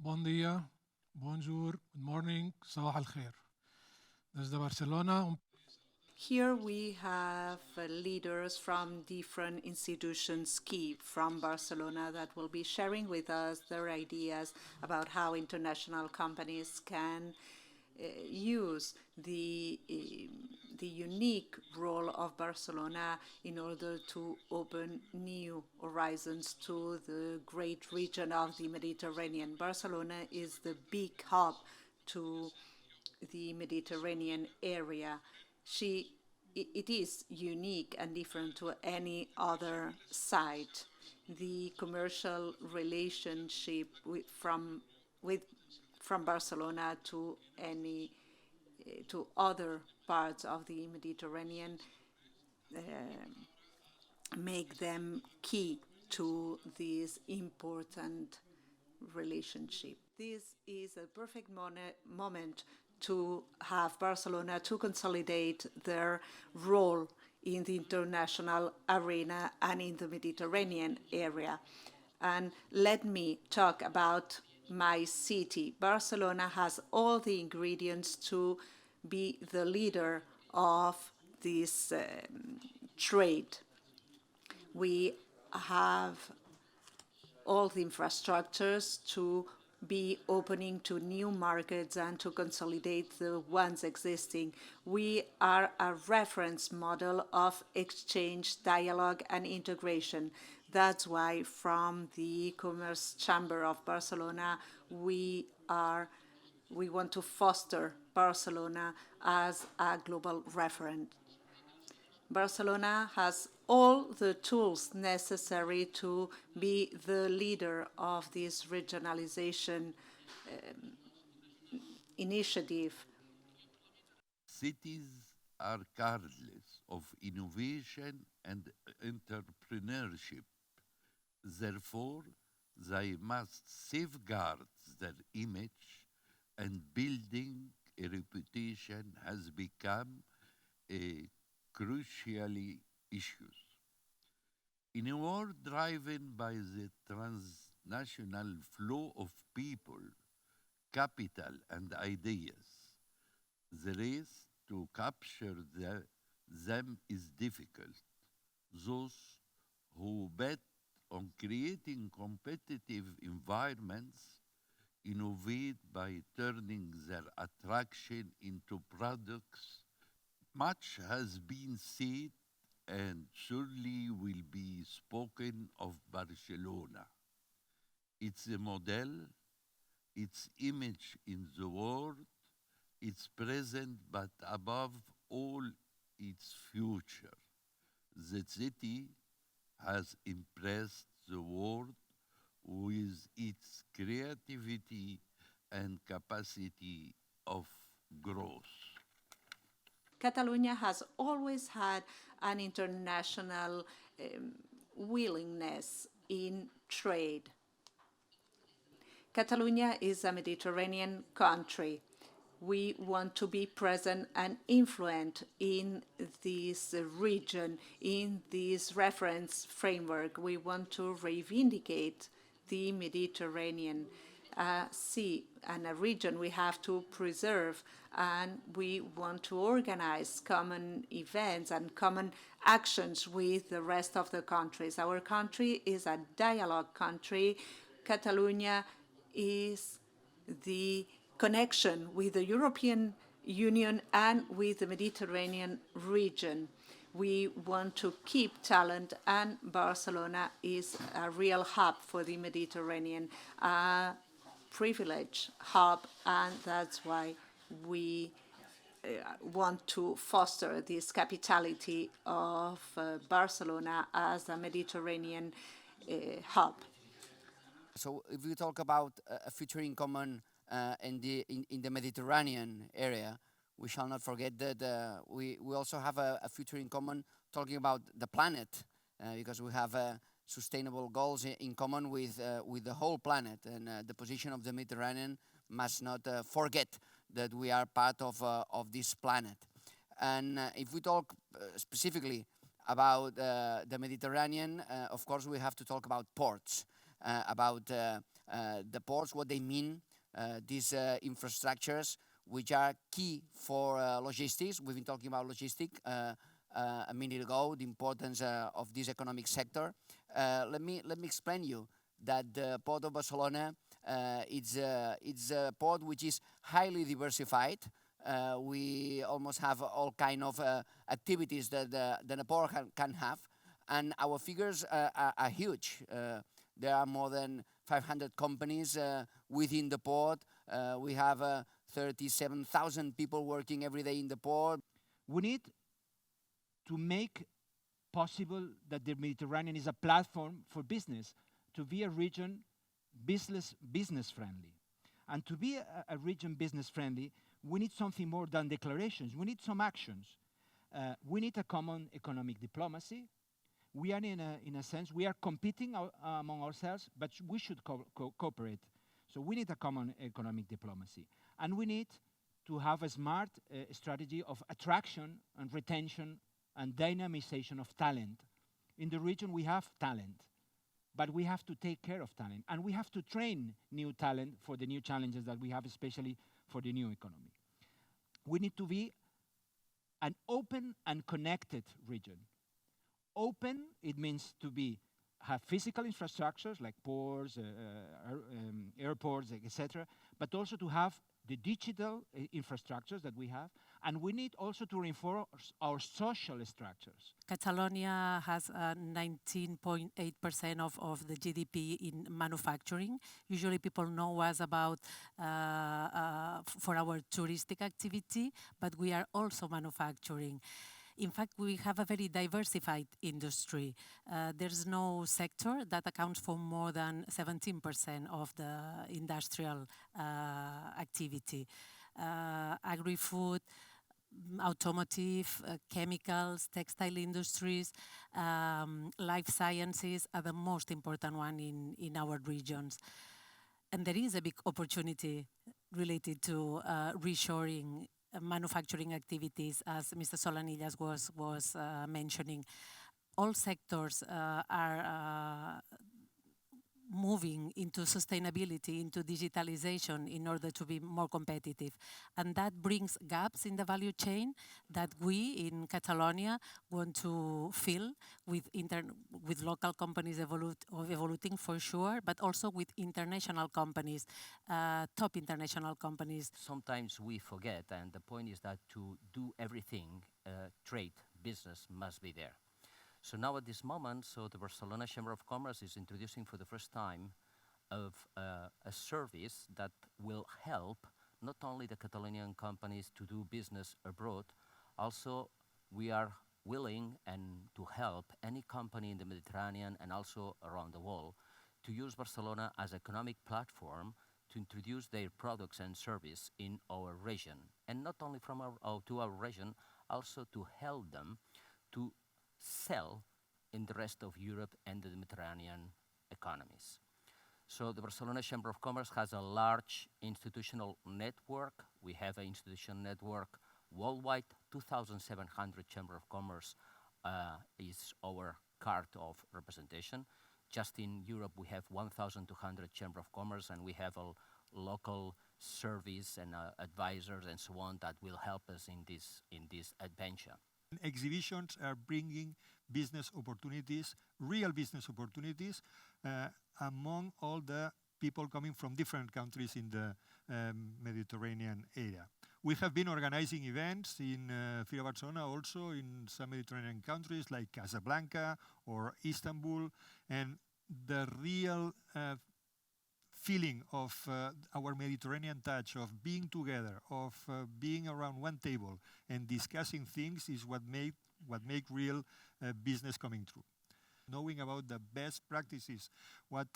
Bon dia, bonjour, good morning, صباح الخير. Desde Barcelona, Here we have leaders from different institutions, key from Barcelona, that will be sharing with us their ideas about how international companies can use the unique role of Barcelona in order to open new horizons to the great region of the Mediterranean. Barcelona is the big hub to the Mediterranean area. It is unique and different to any other site. The commercial relationship from Barcelona to other parts of the Mediterranean make them key to this important relationship. This is a perfect moment to have Barcelona to consolidate their role in the international arena and in the Mediterranean area. And let me talk about my city. Barcelona has all the ingredients to be the leader of this trade. We have all the infrastructures to be opening to new markets and to consolidate the ones existing. We are a reference model of exchange, dialogue, and integration. That's why from the Commerce Chamber of Barcelona, we want to foster Barcelona as a global referent. Barcelona has all the tools necessary to be the leader of this regionalization initiative. Cities are cardless of innovation and entrepreneurship. Therefore, they must safeguard their image, and building a reputation has become a crucially issues. In a world driven by the transnational flow of people, capital, and ideas, the race to capture them is difficult. Those who bet on creating competitive environments innovate by turning their attraction into products. Much has been said and surely will be spoken of Barcelona. Its a model, its image in the world, its present, but above all, its future. The city has impressed the world with its creativity and capacity of growth. Catalonia has always had an international willingness in trade. Catalonia is a Mediterranean country. We want to be present and influent in this region, in this reference framework. We want to reivindicate the Mediterranean sea and a region we have to preserve, and we want to organize common events and common actions with the rest of the countries. Our country is a dialogue country. Catalonia is the connection with the European Union and with the Mediterranean region. We want to keep talent, and Barcelona is a real hub for the Mediterranean, a privileged hub, and that's why we want to foster this capitality of Barcelona as a Mediterranean hub. So if we talk about a future in common in the Mediterranean area, we shall not forget that we also have a future in common talking about the planet, because we have sustainable goals in common with the whole planet, and the position of the Mediterranean must not forget that we are part of this planet. And if we talk specifically about the Mediterranean, of course we have to talk about ports. about the ports, what they mean, these infrastructures, which are key for logistics. We've been talking about logistics a minute ago, the importance of this economic sector. Let me explain you that the Port of Barcelona it's a port which is highly diversified. We almost have all kind of activities that a port can have, and our figures are huge. There are more than 500 companies within the port. We have 37,000 people working every day in the port. We need to make possible that the Mediterranean is a platform for business, to be a region business friendly. And to be a region business friendly, we need something more than declarations. We need some actions. We need a common economic diplomacy. We are in a sense, we are competing among ourselves, but we should cooperate. So we need a common economic diplomacy. And we need to have a smart strategy of attraction and retention and dynamization of talent. In the region, we have talent, but we have to take care of talent. And we have to train new talent for the new challenges that we have, especially for the new economy. We need to be an open and connected region. Open, it means to have physical infrastructures like ports, airports, etc., but also to have the digital infrastructures that we have, and we need also to reinforce our social structures. Catalonia has 19.8% of the GDP in manufacturing. Usually people know us about for our touristic activity, but we are also manufacturing. In fact, we have a very diversified industry. There's no sector that accounts for more than 17% of the industrial activity. Agri-food, automotive, chemicals, textile industries, life sciences are the most important one in our regions. And there is a big opportunity related to reshoring manufacturing activities, as Mr. Solanillas was mentioning. All sectors are moving into sustainability, into digitalization in order to be more competitive. And that brings gaps in the value chain that we in Catalonia want to fill with local companies evoluting for sure, but also with international companies, top international companies. Sometimes we forget, and the point is that to do everything, trade, business must be there. So now at this moment, the Barcelona Chamber of Commerce is introducing for the first time a service that will help not only the Catalonian companies to do business abroad, also we are willing and to help any company in the Mediterranean and also around the world to use Barcelona as an economic platform to introduce their products and service in our region. And not only from to our region, also to help them to sell in the rest of Europe and the Mediterranean economies. So the Barcelona Chamber of Commerce has a large institutional network. We have an institutional network worldwide. 2,700 Chamber of Commerce is our card of representation. Just in Europe, we have 1,200 Chamber of Commerce, and we have a local service and advisors and so on that will help us in this adventure. Exhibitions are bringing business opportunities, real business opportunities, among all the people coming from different countries in the Mediterranean area. We have been organizing events in FIRA Barcelona, also in some Mediterranean countries like Casablanca or Istanbul, and the real feeling of our Mediterranean touch, of being together, of being around one table and discussing things is what make real business coming true. Knowing about the best practices, what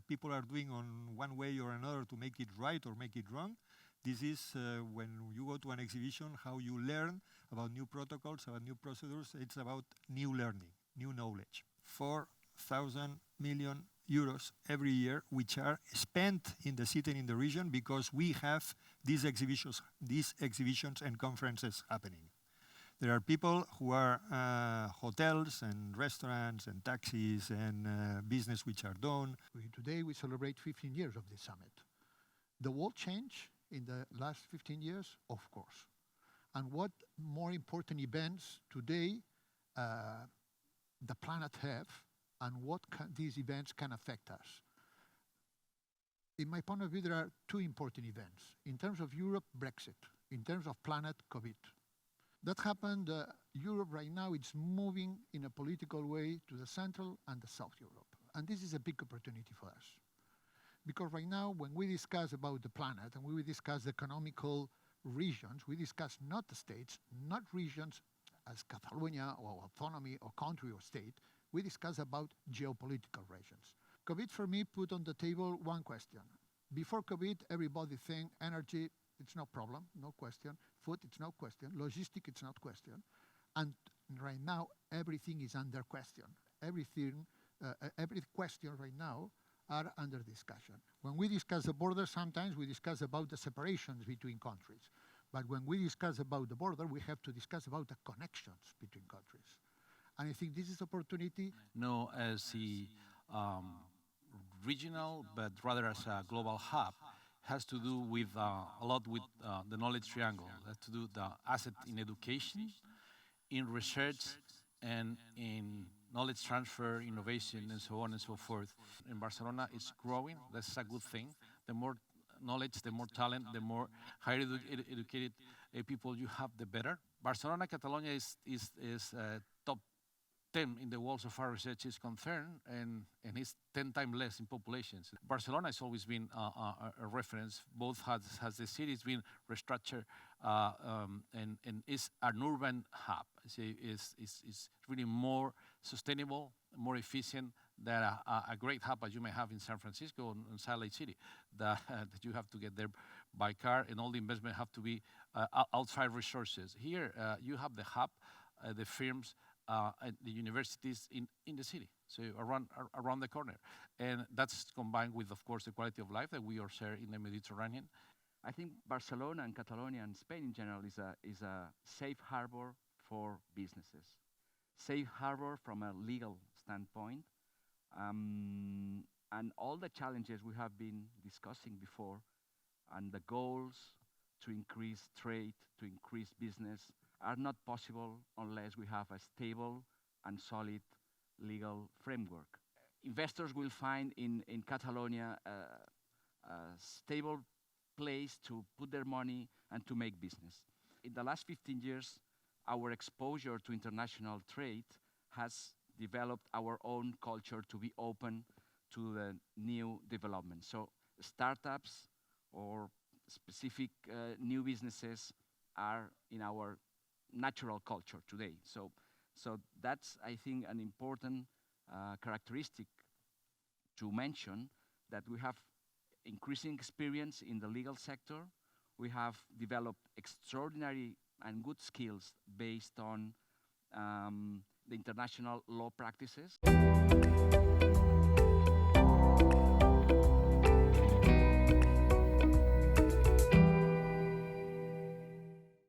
people are doing on one way or another to make it right or make it wrong, this is when you go to an exhibition, how you learn about new protocols, about new procedures. It's about new learning, new knowledge. 4,000 million euros every year, which are spent in the city and in the region because we have these exhibitions and conferences happening. There are people who are hotels and restaurants and taxis and business which are done. Today we celebrate 15 years of this summit. The world changed in the last 15 years, of course. And what more important events today the planet have, and what these events can affect us. In my point of view, there are two important events. In terms of Europe, Brexit. In terms of planet, COVID. That happened, Europe right now, it's moving in a political way to the Central and the South Europe. And this is a big opportunity for us. Because right now, when we discuss about the planet and we discuss economical regions, we discuss not the states, not regions as Catalonia or autonomy or country or state, we discuss about geopolitical regions. COVID for me put on the table one question. Before COVID, everybody think energy, it's no problem, no question. Food, it's no question. Logistic, it's not question. And right now, everything is under question. Everything, every question right now are under discussion. When we discuss the border, sometimes we discuss about the separations between countries. But when we discuss about the border, we have to discuss about the connections between countries. And I think this is opportunity. No, as the regional, but rather as a global hub, has to do with a lot with the knowledge triangle. It has to do the asset in education, in research, and in knowledge transfer, innovation, and so on and so forth. In Barcelona, it's growing. That's a good thing. The more knowledge, the more talent, the more highly educated people you have, the better. Barcelona, Catalonia is top 10 in the world so far research is concerned, and it's 10 times less in populations. Barcelona has always been a reference. Both has the city's been restructured and is an urban hub. It's really more sustainable, more efficient than a great hub as you may have in San Francisco and Salt Lake City, that you have to get there by car, and all the investment have to be outside resources. Here, you have the hub, the firms, and the universities in the city, so around the corner. And that's combined with, of course, the quality of life that we all share in the Mediterranean. I think Barcelona and Catalonia and Spain in general is a safe harbor for businesses. Safe harbor from a legal standpoint. And all the challenges we have been discussing before, and the goals to increase trade, to increase business, are not possible unless we have a stable and solid legal framework. Investors will find in Catalonia a stable place to put their money and to make business. In the last 15 years, our exposure to international trade has developed our own culture to be open to the new developments. So startups or specific new businesses are in our natural culture today. So that's, I think, an important characteristic to mention, that we have increasing experience in the legal sector. We have developed extraordinary and good skills based on the international law practices.